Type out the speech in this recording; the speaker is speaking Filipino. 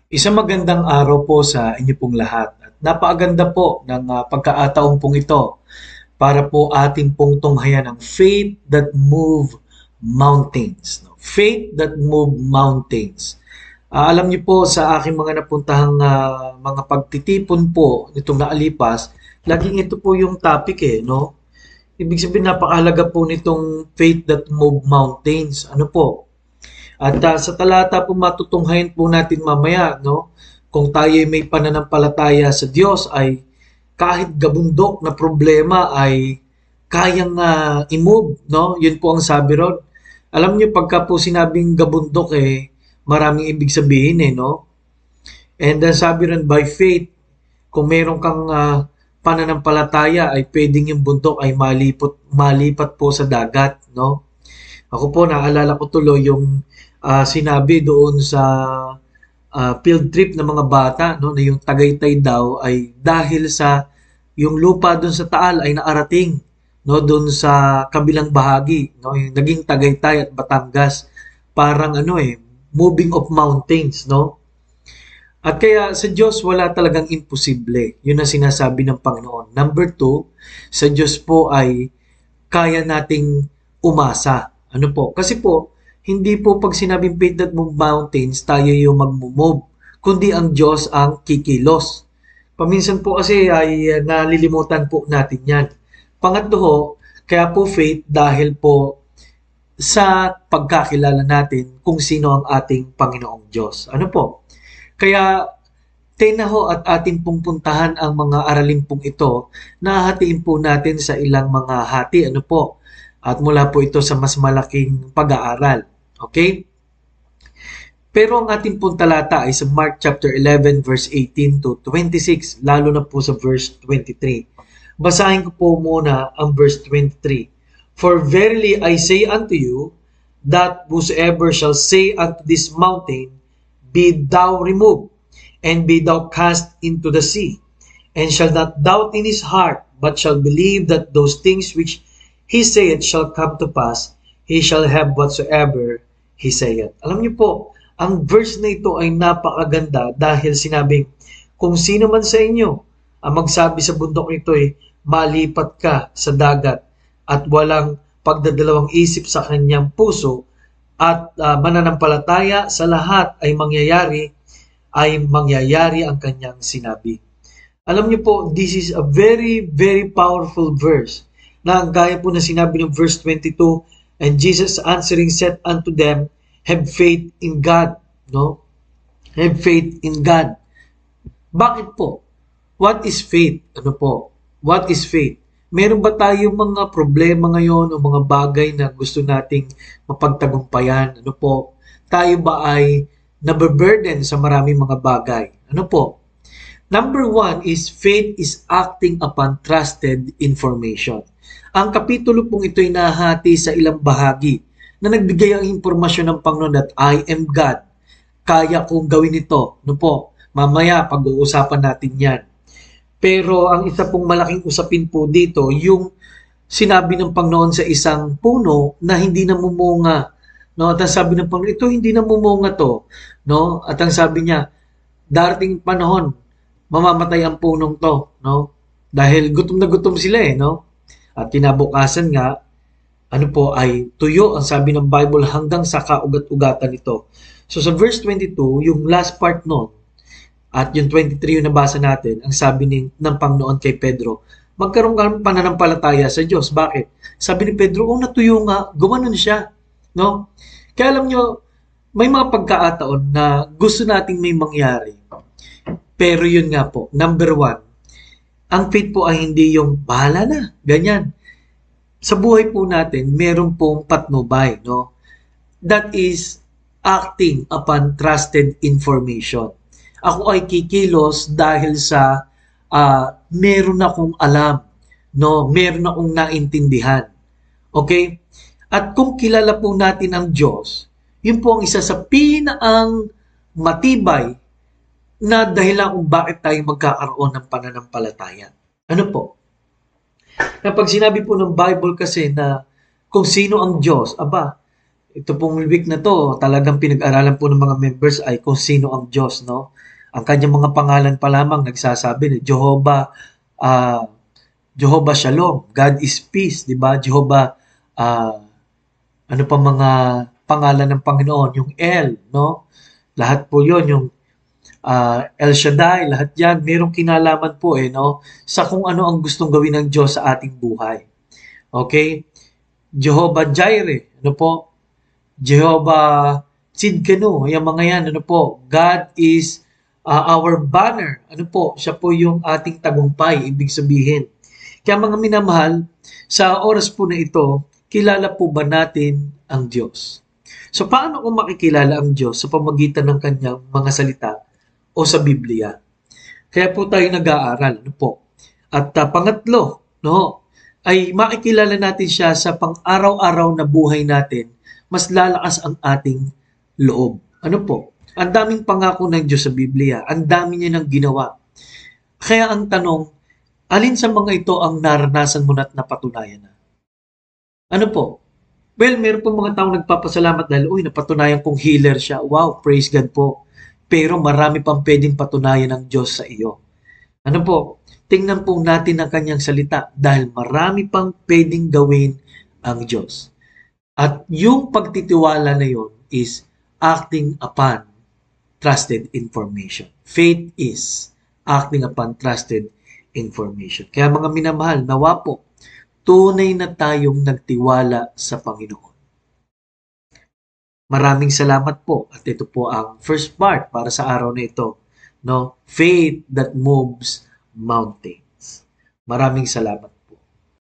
Isang magandang araw po sa inyo pong lahat. At napakaganda po ng pagkakataon pong ito para po atin pong tunghayan ang faith that move mountains. No? Faith that move mountains. Alam niyo po sa aking mga napuntahang mga pagtitipon po nitong naalipas, laging ito po yung topic no? Ibig sabihin napakahalaga po nitong faith that move mountains. Ano po? At sa talata po matutunghayan po natin mamaya, no? Kung tayo may pananampalataya sa Diyos ay kahit gabundok na problema ay kayang i-move, no? Yun po ang sabi ron. Alam niyo pagka po sinabing gabundok maraming ibig sabihin no? And sabi ron by faith, kung meron kang pananampalataya ay pwedeng yung bundok ay malipat po sa dagat, no? Ako po naalala ko tuloy yung sinabi doon sa field trip ng mga bata no na yung Tagaytay daw ay dahil sa yung lupa doon sa Taal ay naarating no doon sa kabilang bahagi no yung naging Tagaytay at Batangas parang moving of mountains no at kaya sa Diyos wala talagang imposible yun ang sinasabi ng Panginoon. Number two, sa Diyos po ay kaya nating umasa. Ano po? Kasi po, hindi po pag sinabing faith that move mountains, tayo yung mag-move, kundi ang Diyos ang kikilos. Paminsan po kasi ay nalilimutan po natin yan. Pangatlo ho, kaya po faith dahil po sa pagkakilala natin kung sino ang ating Panginoong Diyos. Ano po? Kaya tenaho at ating pong puntahan ang mga aralin pong ito na hatiin po natin sa ilang mga hati. Ano po? At mula po ito sa mas malaking pag-aaral. Okay? Pero ang ating pong talata ay sa Mark chapter 11 verse 18 to 26, lalo na po sa verse 23. Basahin ko po muna ang verse 23. For verily I say unto you, that whosoever shall say unto this mountain, be thou removed, and be thou cast into the sea, and shall not doubt in his heart, but shall believe that those things which he saith shall come to pass, he shall have whatsoever he saith. Alam niyo po, ang verse na ito ay napakaganda dahil sinabing, kung sino man sa inyo ang magsabi sa bundok nito malipat ka sa dagat at walang pagdadalawang isip sa kanyang puso at mananampalataya sa lahat ay mangyayari ang kanyang sinabi. Alam niyo po, this is a very, very powerful verse na ang gaya po na sinabi ng verse 22, and Jesus answering said unto them, have faith in God. No? Have faith in God. Bakit po? What is faith? Ano po? What is faith? Meron ba tayong mga problema ngayon o mga bagay na gusto nating mapagtagumpayan? Ano po? Tayo ba ay nababurden sa maraming mga bagay? Ano po? Number one is faith is acting upon trusted information. Ang kapitulo pong ito ay nahati sa ilang bahagi na nagbigay ang impormasyon ng Panginoon that I am God. Kaya kong gawin ito. No po, mamaya pag-uusapan natin yan. Pero ang isa pong malaking usapin po dito, yung sinabi ng Panginoon sa isang puno na hindi namumunga. No? At ang sabi ng Panginoon, ito hindi namumunga to. No? At ang sabi niya, darating panahon, mamamatay ang punong to. No? Dahil gutom na gutom sila no? At kinabukasan nga, ano po ay tuyo ang sabi ng Bible hanggang sa kaugat-ugatan ito. So sa verse 22, yung last part noon, at yung 23 yung nabasa natin, ang sabi ng Panginoon kay Pedro, magkaroon ka ng pananampalataya sa Diyos. Bakit? Sabi ni Pedro, natuyo nga, gumanon siya. No? Kaya alam nyo, may mga pagkakataon na gusto nating may mangyari. Pero yun nga po, number one, ang faith po ay hindi yung bahala na, ganyan. Sa buhay po natin, meron pong patnubay, no? That is acting upon trusted information. Ako ay kikilos dahil sa meron akong alam, no? Meron akong naintindihan. Okay? At kung kilala po natin ang Diyos, yun po ang isa sa pinaang matibay na dahilan kung bakit tayo magkakaroon ng pananampalataya. Ano po? Kapag sinabi po ng Bible kasi na kung sino ang Diyos, ito pong week na to, talagang pinag-aralan po ng mga members ay kung sino ang Diyos, no? Ang kanyang mga pangalan pa lamang nagsasabi ni Jehovah, ah, Jehovah Shalom, God is peace, di ba? Jehovah, ah, ano pa mga pangalan ng Panginoon, yung El, no? Lahat po yon yung El Shaddai, lahat yan, merong kinalaman po no? Sa kung ano ang gustong gawin ng Diyos sa ating buhay. Okay? Jehovah Jireh, ano po? Jehovah Tsidkenu, yung mga yan, ano po? God is our banner. Ano po? Siya po yung ating tagumpay, ibig sabihin. Kaya mga minamahal, sa oras po na ito, kilala po ba natin ang Diyos? So paano kung makikilala ang Diyos sa pamagitan ng kanyang mga salita o sa Biblia? Kaya po tayo nag-aaral, ano po? At pangatlo, no, ay makikilala natin siya sa pang-araw-araw na buhay natin, mas lalakas ang ating loob. Ano po? Ang daming pangako ng Diyos sa Biblia. Ang dami niya nang ginawa. Kaya ang tanong, alin sa mga ito ang naranasan mo na at napatunayan na? Ano po? Well, meron po mga taong nagpapasalamat dahil, uy, napatunayan kong healer siya. Wow, praise God po. Pero marami pang pwedeng patunayan ng Diyos sa iyo. Ano po? Tingnan po natin ang kanyang salita dahil marami pang pwedeng gawin ang Diyos. At yung pagtitiwala na yon is acting upon trusted information. Faith is acting upon trusted information. Kaya mga minamahal, nawa po, tunay na tayong nagtiwala sa Panginoon. Maraming salamat po at ito po ang first part para sa araw na ito. No? Faith that moves mountains. Maraming salamat.